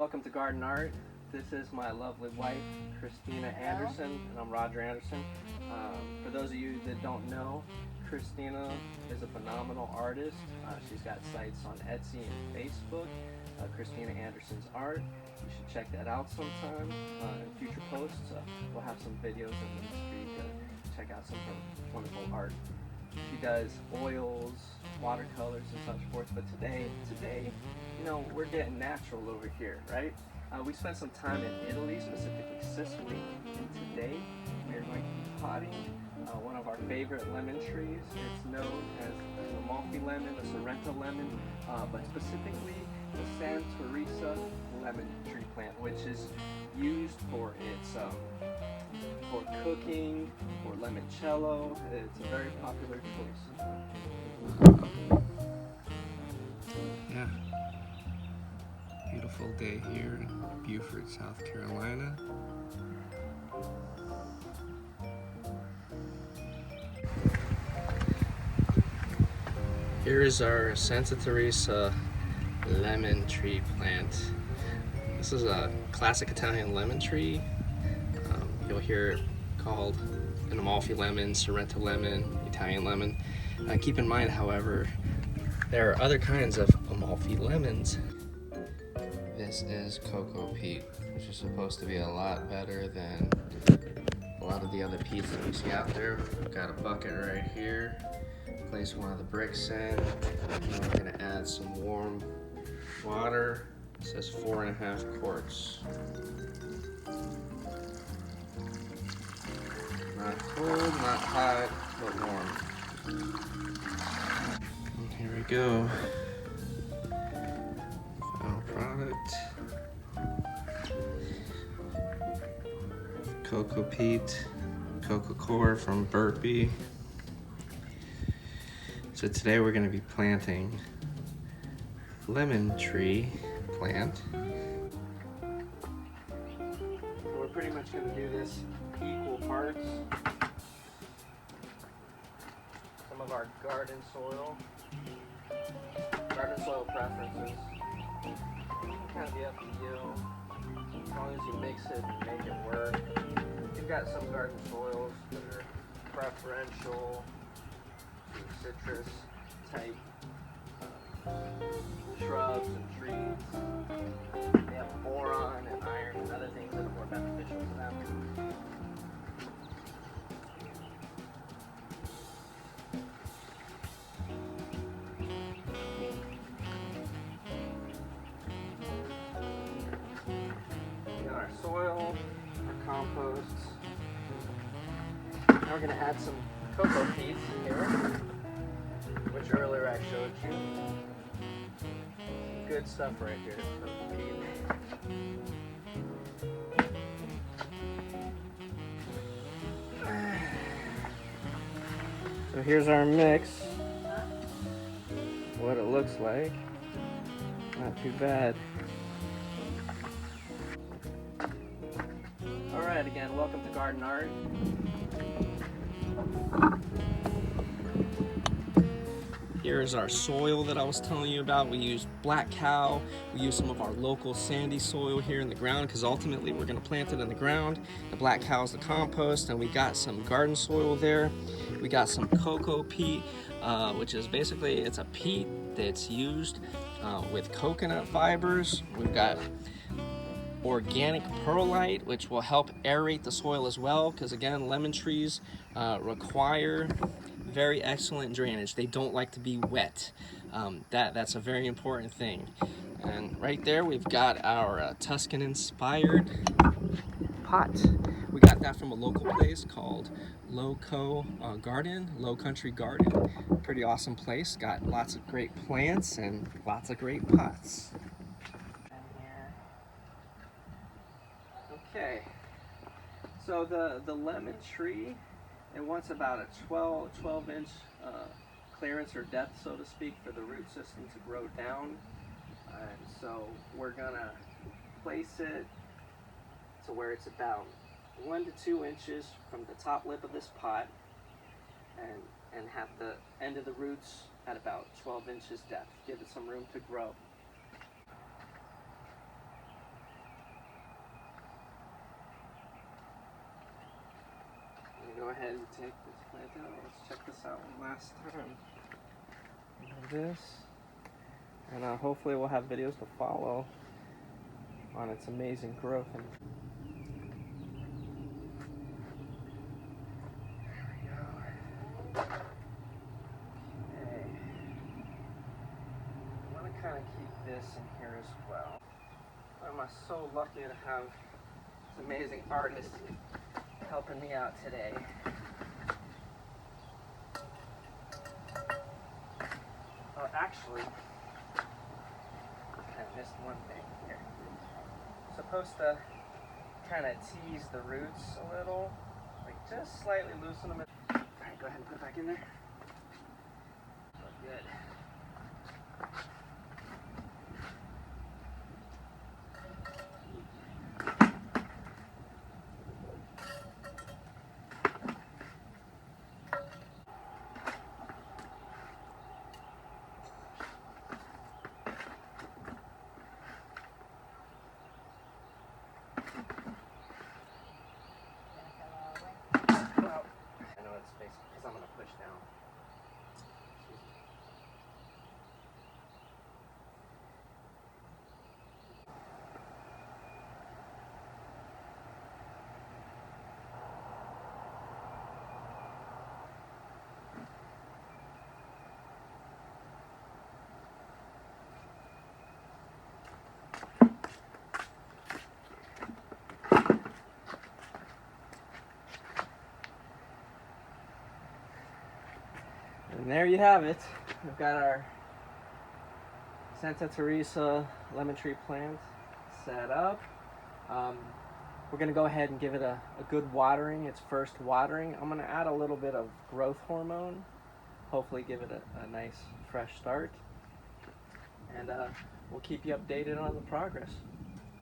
Welcome to Garden Art. This is my lovely wife, Christina Anderson, and I'm Roger Anderson. For those of you that don't know, Christina is a phenomenal artist. She's got sites on Etsy and Facebook, Christina Anderson's Art. You should check that out sometime. In future posts, we'll have some videos and links for you to check out some of her wonderful art. She does oils, watercolors, and such forth. But today, you know, we're getting natural over here, right? We spent some time in Italy, specifically Sicily, and today we are going to be potting one of our favorite lemon trees. It's known as the Amalfi Lemon, the Sorrento Lemon, but specifically the Santa Teresa Lemon tree plant, which is used for its for cooking, for limoncello. It's a very popular choice. Yeah. Beautiful day here in Beaufort, South Carolina. Here is our Santa Teresa lemon tree plant. This is a classic Italian lemon tree. You'll hear it called an Amalfi Lemon, Sorrento Lemon, Italian Lemon. Keep in mind, however, there are other kinds of Amalfi Lemons. This is cocoa peat, which is supposed to be a lot better than a lot of the other peats that we see out there. We've got a bucket right here. Place one of the bricks in. And we're gonna add some warm water. It says 4.5 quarts. Not cold, not hot, but warm. And here we go. Final product. Cocoa peat, cocoa core from Burpee. So today we're going to be planting lemon tree plant. We're pretty much going to do this equal parts. Some of our garden soil preferences. Kind of be up to you, as long as you mix it and make it work. You've got some garden soils that are preferential to citrus type shrubs and trees. They have boron and iron and other things that are more beneficial to them. We got our soil, our composts. Now we're going to add some cocoa peat here, which earlier I showed you. Good stuff right here. So here's our mix. What it looks like. Not too bad. Alright, again, welcome to Garden Art. Here's our soil that I was telling you about. We use black cow. We use some of our local sandy soil here in the ground because ultimately we're going to plant it in the ground. The black cow is the compost, and we got some garden soil there. We got some cocoa peat, which is basically, it's a peat that's used with coconut fibers. We've got organic perlite, which will help aerate the soil as well, because again, lemon trees require very excellent drainage. They don't like to be wet. That's a very important thing. And right there we've got our Tuscan inspired pot. We got that from a local place called Low Country Garden. Pretty awesome place. Got lots of great plants and lots of great pots. Okay, so the lemon tree, it wants about a 12-inch clearance or depth, so to speak, for the root system to grow down. And so we're gonna place it to where it's about 1 to 2 inches from the top lip of this pot, and have the end of the roots at about 12 inches depth. Give it some room to grow. ahead and take this plant out. Let's check this out one last time. This, and hopefully we'll have videos to follow on its amazing growth. And there we go. Okay. I want to kind of keep this in here as well. I'm so lucky to have this amazing artist helping me out today. Oh, actually, I missed one thing here. Supposed to kind of tease the roots a little, like just slightly loosen them. All right, go ahead and put it back in there. Look good. Well, I know it's basically because I'm going to push down. And there you have it. We've got our Santa Teresa lemon tree plant set up. We're going to go ahead and give it a good watering, its first watering. I'm going to add a little bit of growth hormone, hopefully give it a nice fresh start. And we'll keep you updated on the progress.